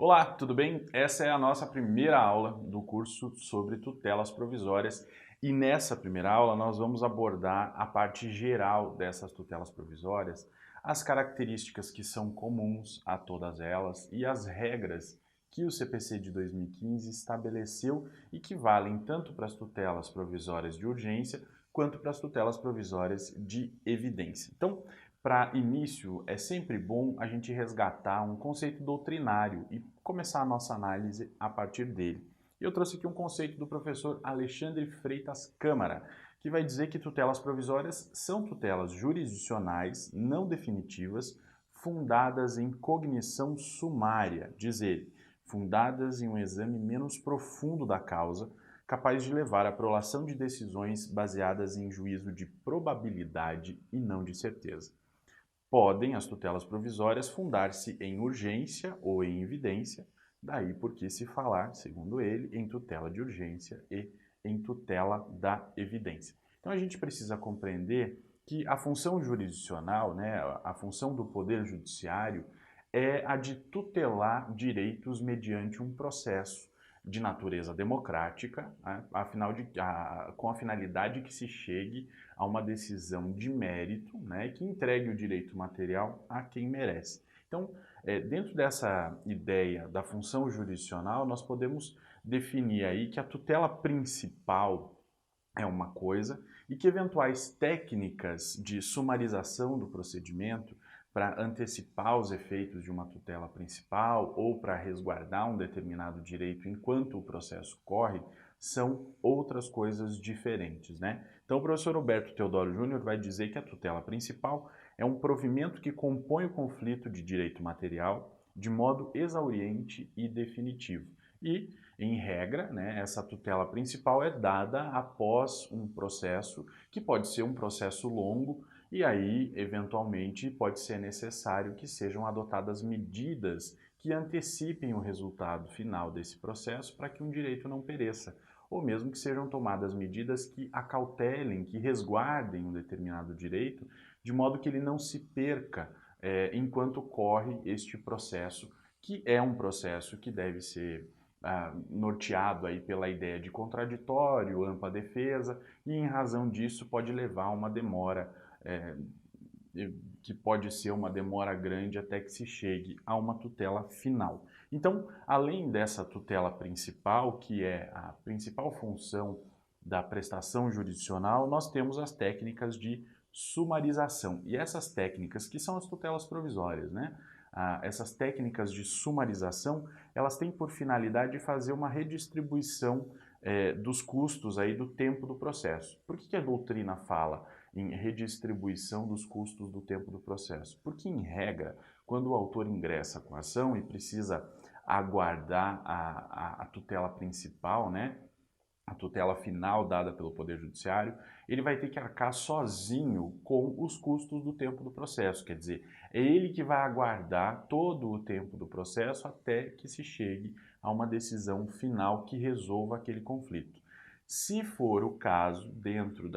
Olá, tudo bem? Essa é a nossa primeira aula do curso sobre tutelas provisórias e nessa primeira aula nós vamos abordar a parte geral dessas tutelas provisórias, as características que são comuns a todas elas e as regras que o CPC de 2015 estabeleceu e que valem tanto para as tutelas provisórias de urgência quanto para as tutelas provisórias de evidência. Então, para início, é sempre bom a gente resgatar um conceito doutrinário e começar a nossa análise a partir dele. Eu trouxe aqui um conceito do professor Alexandre Freitas Câmara, que vai dizer que tutelas provisórias são tutelas jurisdicionais não definitivas, fundadas em cognição sumária, diz ele, fundadas em um exame menos profundo da causa, capaz de levar à prolação de decisões baseadas em juízo de probabilidade e não de certeza. Podem as tutelas provisórias fundar-se em urgência ou em evidência, daí porque se falar, segundo ele, em tutela de urgência e em tutela da evidência. Então a gente precisa compreender que a função jurisdicional, a função do Poder Judiciário, é a de tutelar direitos mediante um processo de natureza democrática, com a finalidade que se chegue a uma decisão de mérito, que entregue o direito material a quem merece. Então, dentro dessa ideia da função jurisdicional, nós podemos definir aí que a tutela principal é uma coisa e que eventuais técnicas de sumarização do procedimento para antecipar os efeitos de uma tutela principal ou para resguardar um determinado direito enquanto o processo corre, são outras coisas diferentes, Então o professor Roberto Teodoro Júnior vai dizer que a tutela principal é um provimento que compõe o conflito de direito material de modo exauriente e definitivo. E, em regra, essa tutela principal é dada após um processo que pode ser um processo longo e aí, eventualmente, pode ser necessário que sejam adotadas medidas que antecipem o resultado final desse processo para que um direito não pereça, ou mesmo que sejam tomadas medidas que acautelem, que resguardem um determinado direito, de modo que ele não se perca enquanto corre este processo, que é um processo que deve ser norteado aí pela ideia de contraditório, ampla defesa, e em razão disso pode levar a uma demora que pode ser uma demora grande até que se chegue a uma tutela final. Então, além dessa tutela principal, que é a principal função da prestação jurisdicional, nós temos as técnicas de sumarização. E essas técnicas, que são as tutelas provisórias, essas técnicas de sumarização, elas têm por finalidade fazer uma redistribuição dos custos aí do tempo do processo. Por que a doutrina fala em redistribuição dos custos do tempo do processo? Porque, em regra, quando o autor ingressa com a ação e precisa aguardar a tutela principal, a tutela final dada pelo Poder Judiciário, ele vai ter que arcar sozinho com os custos do tempo do processo. Quer dizer, é ele que vai aguardar todo o tempo do processo até que se chegue a uma decisão final que resolva aquele conflito. Se for o caso, dentro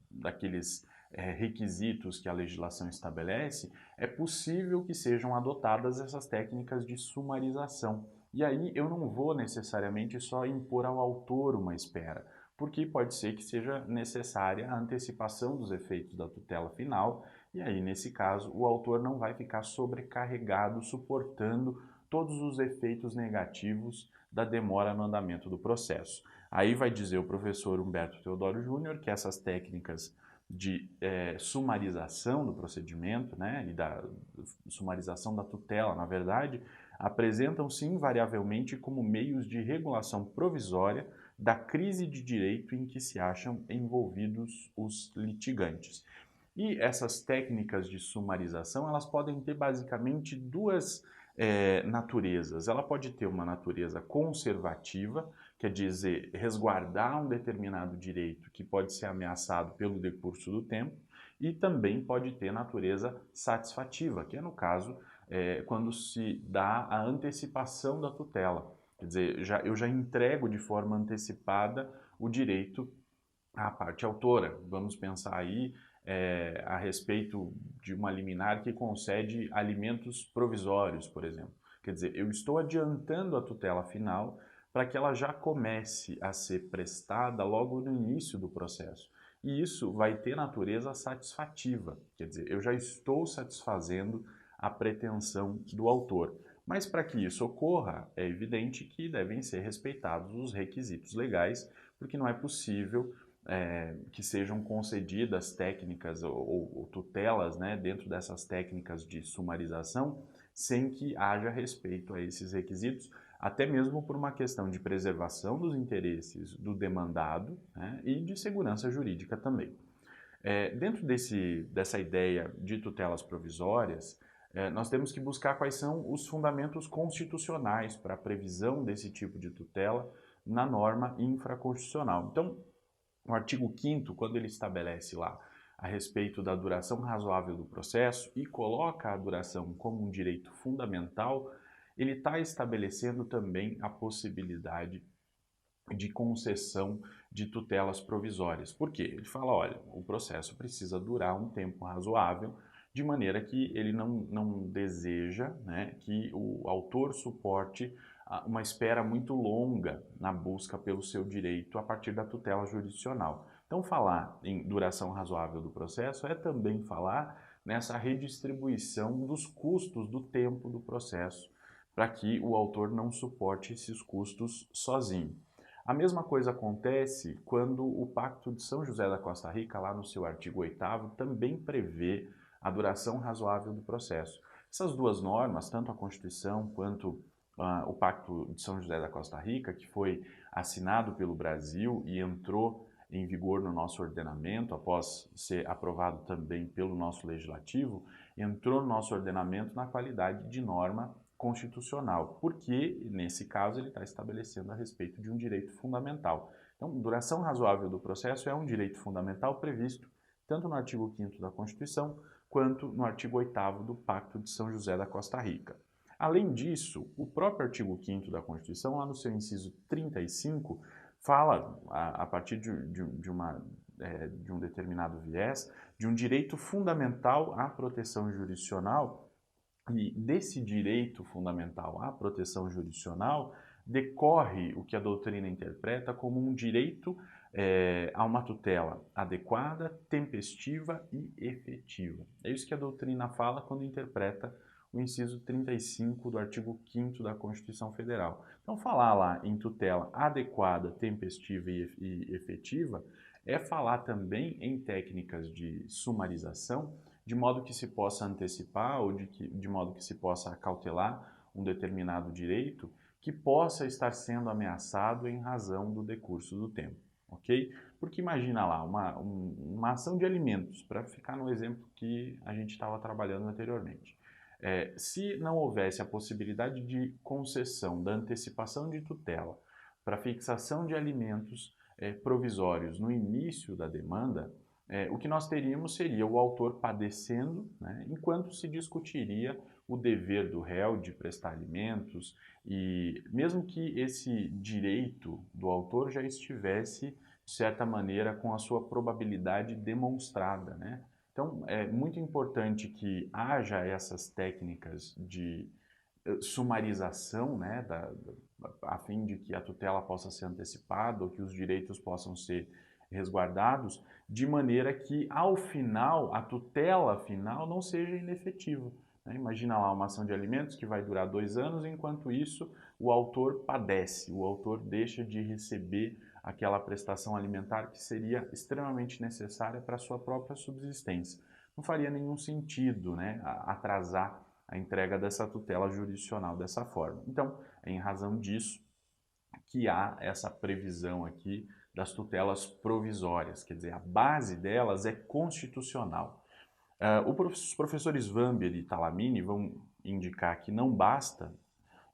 daqueles requisitos que a legislação estabelece, é possível que sejam adotadas essas técnicas de sumarização. E aí eu não vou necessariamente só impor ao autor uma espera, porque pode ser que seja necessária a antecipação dos efeitos da tutela final, e aí nesse caso o autor não vai ficar sobrecarregado suportando todos os efeitos negativos da demora no andamento do processo. Aí vai dizer o professor Humberto Teodoro Júnior que essas técnicas de sumarização do procedimento, e da sumarização da tutela, na verdade, apresentam-se invariavelmente como meios de regulação provisória da crise de direito em que se acham envolvidos os litigantes. E essas técnicas de sumarização, elas podem ter basicamente duas naturezas. Ela pode ter uma natureza conservativa, quer dizer, resguardar um determinado direito que pode ser ameaçado pelo decurso do tempo, e também pode ter natureza satisfativa, que é no caso quando se dá a antecipação da tutela. Quer dizer, eu já entrego de forma antecipada o direito à parte autora. Vamos pensar aí a respeito de uma liminar que concede alimentos provisórios, por exemplo. Quer dizer, eu estou adiantando a tutela final para que ela já comece a ser prestada logo no início do processo. E isso vai ter natureza satisfativa, quer dizer, eu já estou satisfazendo a pretensão do autor. Mas para que isso ocorra, é evidente que devem ser respeitados os requisitos legais, porque não é possível que sejam concedidas técnicas ou tutelas, né, dentro dessas técnicas de sumarização, sem que haja respeito a esses requisitos, até mesmo por uma questão de preservação dos interesses do demandado, né, e de segurança jurídica também. Dentro dessa ideia de tutelas provisórias, nós temos que buscar quais são os fundamentos constitucionais para a previsão desse tipo de tutela na norma infraconstitucional. Então, o artigo 5º, quando ele estabelece lá a respeito da duração razoável do processo e coloca a duração como um direito fundamental, ele está estabelecendo também a possibilidade de concessão de tutelas provisórias. Por quê? Ele fala, olha, o processo precisa durar um tempo razoável, de maneira que ele não deseja, né, que o autor suporte uma espera muito longa na busca pelo seu direito a partir da tutela jurisdicional. Então, falar em duração razoável do processo é também falar nessa redistribuição dos custos do tempo do processo, para que o autor não suporte esses custos sozinho. A mesma coisa acontece quando o Pacto de São José da Costa Rica, lá no seu artigo 8º, também prevê a duração razoável do processo. Essas duas normas, tanto a Constituição quanto o Pacto de São José da Costa Rica, que foi assinado pelo Brasil e entrou em vigor no nosso ordenamento, após ser aprovado também pelo nosso legislativo, entrou no nosso ordenamento na qualidade de norma constitucional, porque, nesse caso, ele está estabelecendo a respeito de um direito fundamental. Então, duração razoável do processo é um direito fundamental previsto tanto no artigo 5º da Constituição, quanto no artigo 8º do Pacto de São José da Costa Rica. Além disso, o próprio artigo 5º da Constituição, lá no seu inciso 35, fala, a partir de um determinado viés, de um direito fundamental à proteção jurisdicional, e desse direito fundamental à proteção jurisdicional decorre o que a doutrina interpreta como um direito a uma tutela adequada, tempestiva e efetiva. É isso que a doutrina fala quando interpreta o inciso 35 do artigo 5º da Constituição Federal. Então, falar lá em tutela adequada, tempestiva e efetiva é falar também em técnicas de sumarização, de modo que se possa antecipar ou de modo que se possa acautelar um determinado direito que possa estar sendo ameaçado em razão do decurso do tempo, ok? Porque imagina lá, uma ação de alimentos, para ficar no exemplo que a gente estava trabalhando anteriormente. Se não houvesse a possibilidade de concessão da antecipação de tutela para fixação de alimentos provisórios no início da demanda, o que nós teríamos seria o autor padecendo, né, enquanto se discutiria o dever do réu de prestar alimentos, e mesmo que esse direito do autor já estivesse, de certa maneira, com a sua probabilidade demonstrada, né? Então, é muito importante que haja essas técnicas de sumarização, né, a fim de que a tutela possa ser antecipada ou que os direitos possam ser resguardados, de maneira que, ao final, a tutela final não seja inefetiva. Né? Imagina lá uma ação de alimentos que vai durar 2 anos, enquanto isso o autor padece, o autor deixa de receber aquela prestação alimentar que seria extremamente necessária para a sua própria subsistência. Não faria nenhum sentido, né, atrasar a entrega dessa tutela jurisdicional dessa forma. Então, é em razão disso que há essa previsão aqui das tutelas provisórias, quer dizer, a base delas é constitucional. Os professores Vamber e Talamini vão indicar que não basta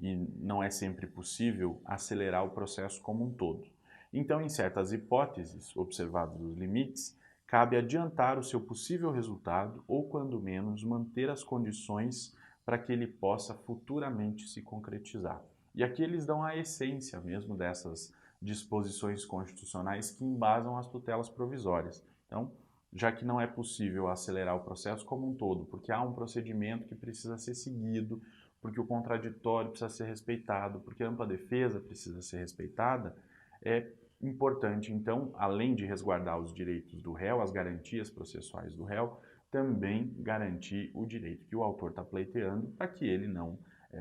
e não é sempre possível acelerar o processo como um todo. Então, em certas hipóteses, observados os limites, cabe adiantar o seu possível resultado ou, quando menos, manter as condições para que ele possa futuramente se concretizar. E aqui eles dão a essência mesmo dessas disposições constitucionais que embasam as tutelas provisórias. Então, já que não é possível acelerar o processo como um todo, porque há um procedimento que precisa ser seguido, porque o contraditório precisa ser respeitado, porque a ampla defesa precisa ser respeitada, é importante, então, além de resguardar os direitos do réu, as garantias processuais do réu, também garantir o direito que o autor está pleiteando para que ele não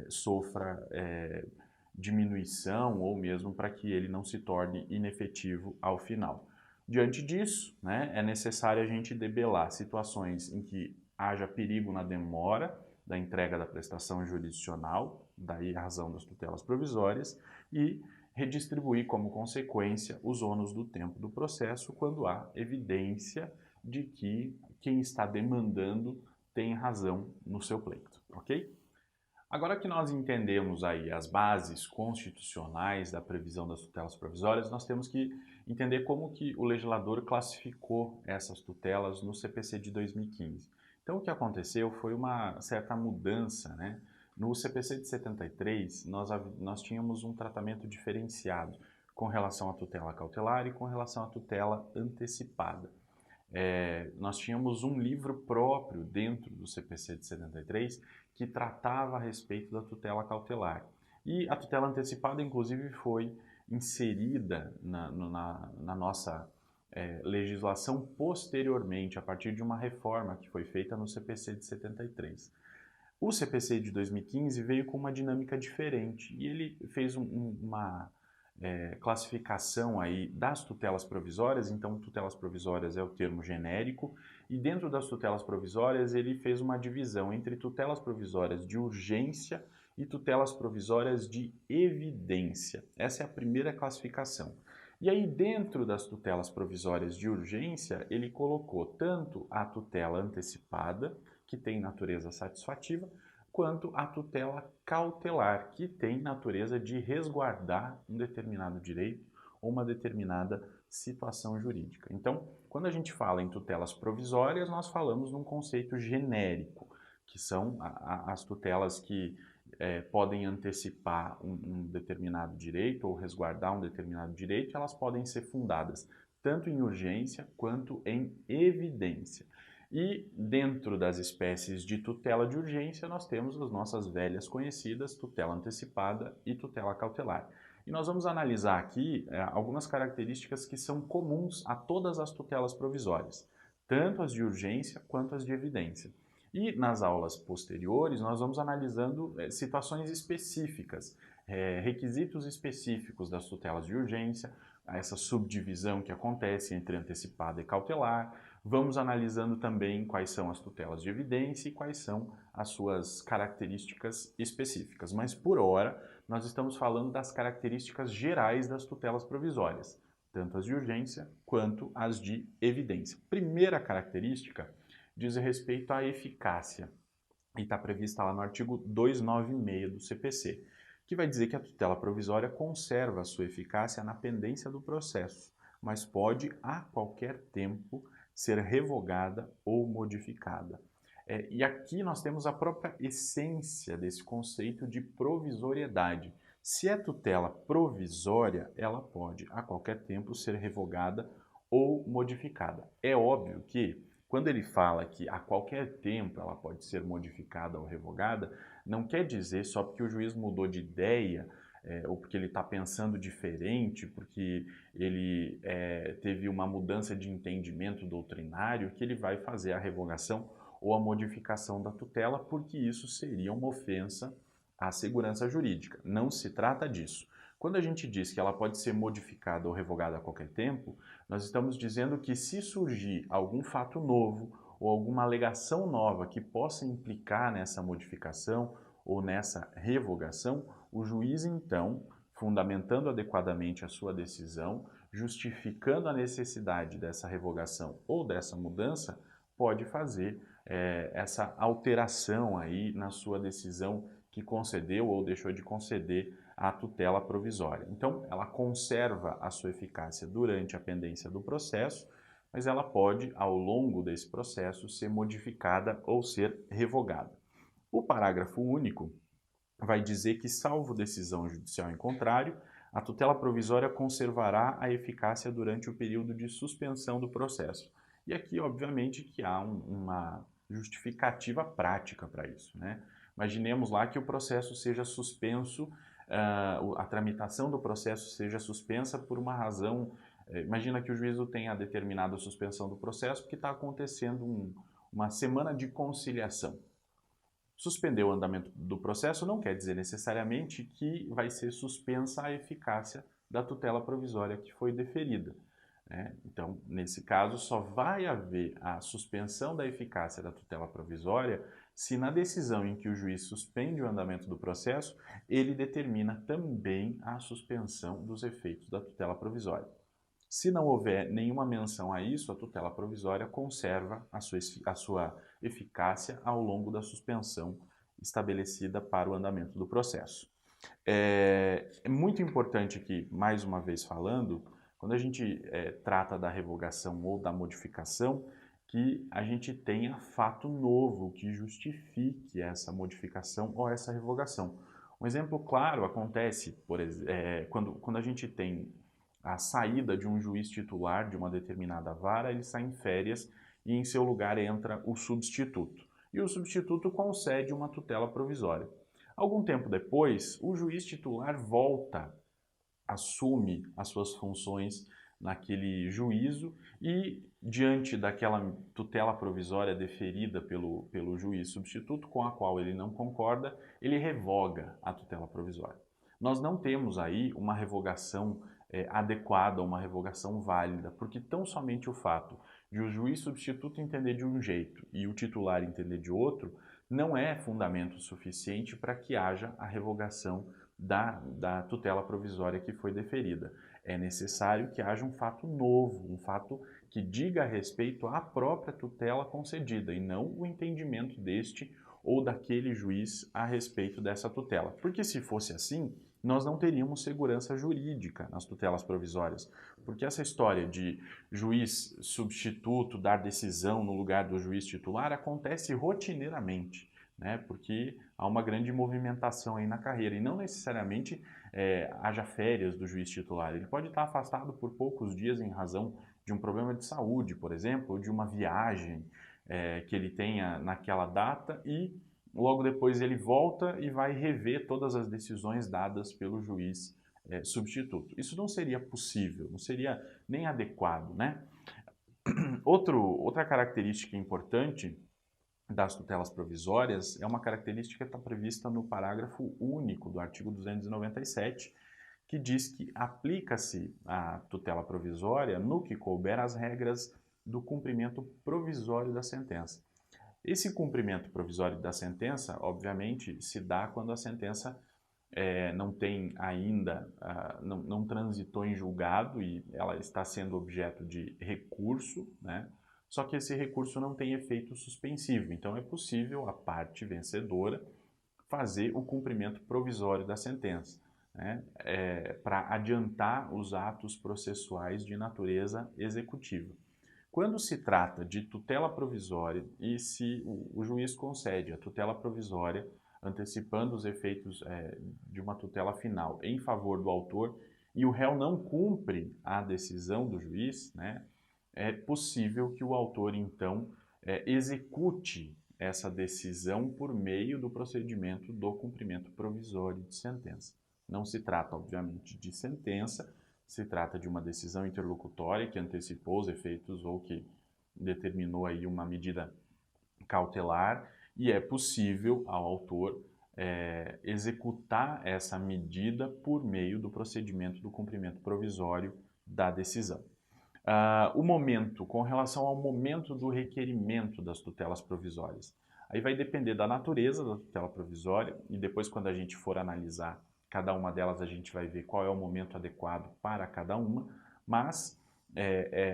sofra diminuição ou mesmo para que ele não se torne inefetivo ao final. Diante disso, né, é necessário a gente debelar situações em que haja perigo na demora da entrega da prestação jurisdicional, daí a razão das tutelas provisórias, e redistribuir como consequência os ônus do tempo do processo quando há evidência de que quem está demandando tem razão no seu pleito, ok? Agora que nós entendemos aí as bases constitucionais da previsão das tutelas provisórias, nós temos que entender como que o legislador classificou essas tutelas no CPC de 2015. Então, o que aconteceu foi uma certa mudança, né? No CPC de 73, nós tínhamos um tratamento diferenciado com relação à tutela cautelar e com relação à tutela antecipada. Nós tínhamos um livro próprio dentro do CPC de 73 que tratava a respeito da tutela cautelar. E a tutela antecipada, inclusive, foi inserida na nossa legislação posteriormente, a partir de uma reforma que foi feita no CPC de 73. O CPC de 2015 veio com uma dinâmica diferente e ele fez uma classificação aí das tutelas provisórias. Então, tutelas provisórias é o termo genérico, e dentro das tutelas provisórias ele fez uma divisão entre tutelas provisórias de urgência e tutelas provisórias de evidência. Essa é a primeira classificação. E aí, dentro das tutelas provisórias de urgência, ele colocou tanto a tutela antecipada, que tem natureza satisfativa, quanto a tutela cautelar, que tem natureza de resguardar um determinado direito ou uma determinada situação jurídica. Então, quando a gente fala em tutelas provisórias, nós falamos num conceito genérico, que são as tutelas que podem antecipar um determinado direito ou resguardar um determinado direito. Elas podem ser fundadas tanto em urgência quanto em evidência. E dentro das espécies de tutela de urgência, nós temos as nossas velhas conhecidas, tutela antecipada e tutela cautelar. E nós vamos analisar aqui algumas características que são comuns a todas as tutelas provisórias, tanto as de urgência quanto as de evidência. E nas aulas posteriores, nós vamos analisando situações específicas, requisitos específicos das tutelas de urgência, essa subdivisão que acontece entre antecipada e cautelar. Vamos analisando também quais são as tutelas de evidência e quais são as suas características específicas. Mas, por hora, nós estamos falando das características gerais das tutelas provisórias, tanto as de urgência quanto as de evidência. Primeira característica diz respeito à eficácia, e está prevista lá no artigo 296 do CPC, que vai dizer que a tutela provisória conserva a sua eficácia na pendência do processo, mas pode, a qualquer tempo, ser revogada ou modificada. E aqui nós temos a própria essência desse conceito de provisoriedade. Se é tutela provisória, ela pode, a qualquer tempo, ser revogada ou modificada. É óbvio que, quando ele fala que a qualquer tempo ela pode ser modificada ou revogada, não quer dizer só porque o juiz mudou de ideia, ou porque ele está pensando diferente, porque ele teve uma mudança de entendimento doutrinário, que ele vai fazer a revogação ou a modificação da tutela, porque isso seria uma ofensa à segurança jurídica. Não se trata disso. Quando a gente diz que ela pode ser modificada ou revogada a qualquer tempo, nós estamos dizendo que se surgir algum fato novo ou alguma alegação nova que possa implicar nessa modificação ou nessa revogação, o juiz, então, fundamentando adequadamente a sua decisão, justificando a necessidade dessa revogação ou dessa mudança, pode fazer essa alteração aí na sua decisão que concedeu ou deixou de conceder a tutela provisória. Então, ela conserva a sua eficácia durante a pendência do processo, mas ela pode, ao longo desse processo, ser modificada ou ser revogada. O parágrafo único vai dizer que, salvo decisão judicial em contrário, a tutela provisória conservará a eficácia durante o período de suspensão do processo. E aqui, obviamente, que há uma justificativa prática para isso, né? Imaginemos lá que o processo seja suspenso, a tramitação do processo seja suspensa por uma razão. Imagina que o juízo tenha determinado a suspensão do processo porque está acontecendo uma semana de conciliação. Suspender o andamento do processo não quer dizer necessariamente que vai ser suspensa a eficácia da tutela provisória que foi deferida. Então, nesse caso, só vai haver a suspensão da eficácia da tutela provisória se na decisão em que o juiz suspende o andamento do processo, ele determina também a suspensão dos efeitos da tutela provisória. Se não houver nenhuma menção a isso, a tutela provisória conserva a sua eficácia ao longo da suspensão estabelecida para o andamento do processo. É muito importante aqui, mais uma vez falando, quando a gente trata da revogação ou da modificação, que a gente tenha fato novo que justifique essa modificação ou essa revogação. Um exemplo claro acontece quando a gente tem a saída de um juiz titular de uma determinada vara, ele sai em férias e em seu lugar entra o substituto. E o substituto concede uma tutela provisória. Algum tempo depois, o juiz titular volta, assume as suas funções naquele juízo e, diante daquela tutela provisória deferida pelo juiz substituto, com a qual ele não concorda, ele revoga a tutela provisória. Nós não temos aí uma revogação adequada, uma revogação válida, porque tão somente o fato de o juiz substituto entender de um jeito e o titular entender de outro, não é fundamento suficiente para que haja a revogação da tutela provisória que foi deferida. É necessário que haja um fato novo, um fato que diga a respeito à própria tutela concedida e não o entendimento deste ou daquele juiz a respeito dessa tutela. Porque se fosse assim, nós não teríamos segurança jurídica nas tutelas provisórias. Porque essa história de juiz substituto dar decisão no lugar do juiz titular acontece rotineiramente, né? Porque há uma grande movimentação aí na carreira e não necessariamente haja férias do juiz titular. Ele pode estar afastado por poucos dias em razão de um problema de saúde, por exemplo, ou de uma viagem que ele tenha naquela data e logo depois ele volta e vai rever todas as decisões dadas pelo juiz substituto. Isso não seria possível, não seria nem adequado, né? Outra característica importante das tutelas provisórias é uma característica que está prevista no parágrafo único do artigo 297, que diz que aplica-se a tutela provisória no que couber as regras do cumprimento provisório da sentença. Esse cumprimento provisório da sentença, obviamente, se dá quando a sentença não tem ainda, não transitou em julgado e ela está sendo objeto de recurso, né? Só que esse recurso não tem efeito suspensivo, então é possível a parte vencedora fazer o cumprimento provisório da sentença, né? Para adiantar os atos processuais de natureza executiva. Quando se trata de tutela provisória e se o juiz concede a tutela provisória, antecipando os efeitos de uma tutela final em favor do autor, e o réu não cumpre a decisão do juiz, né, é possível que o autor, então, execute essa decisão por meio do procedimento do cumprimento provisório de sentença. Não se trata, obviamente, de sentença, se trata de uma decisão interlocutória que antecipou os efeitos ou que determinou aí uma medida cautelar e é possível ao autor executar essa medida por meio do procedimento do cumprimento provisório da decisão. O momento, com relação ao momento do requerimento das tutelas provisórias, aí vai depender da natureza da tutela provisória e depois quando a gente for analisar cada uma delas a gente vai ver qual é o momento adequado para cada uma, mas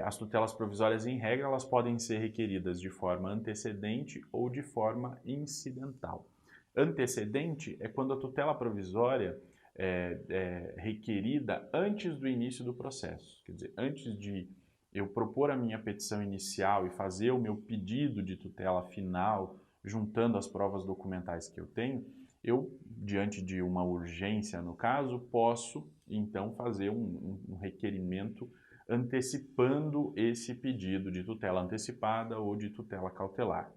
as tutelas provisórias, em regra, elas podem ser requeridas de forma antecedente ou de forma incidental. Antecedente é quando a tutela provisória é requerida antes do início do processo, quer dizer, antes de eu propor a minha petição inicial e fazer o meu pedido de tutela final, juntando as provas documentais que eu tenho, eu, diante de uma urgência no caso, posso então fazer um requerimento antecipando esse pedido de tutela antecipada ou de tutela cautelar.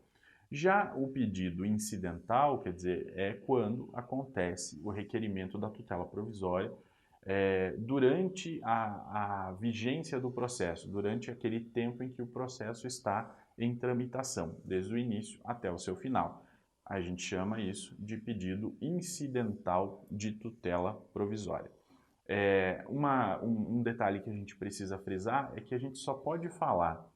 Já o pedido incidental, quer dizer, é quando acontece o requerimento da tutela provisória durante a vigência do processo, durante aquele tempo em que o processo está em tramitação, desde o início até o seu final. A gente chama isso de pedido incidental de tutela provisória. Um detalhe que a gente precisa frisar é que a gente só pode falar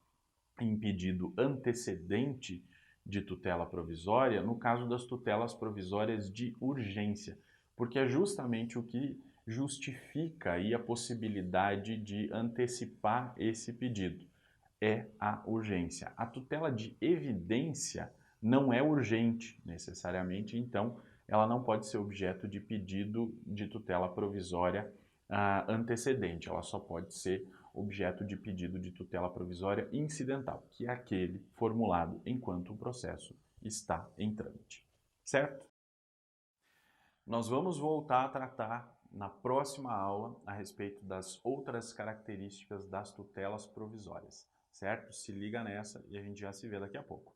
em pedido antecedente de tutela provisória no caso das tutelas provisórias de urgência, porque é justamente o que justifica aí a possibilidade de antecipar esse pedido, é a urgência. A tutela de evidência não é urgente necessariamente, então ela não pode ser objeto de pedido de tutela provisória antecedente, ela só pode ser objeto de pedido de tutela provisória incidental, que é aquele formulado enquanto o processo está em trâmite. Certo? Nós vamos voltar a tratar na próxima aula a respeito das outras características das tutelas provisórias, certo? Se liga nessa e a gente já se vê daqui a pouco.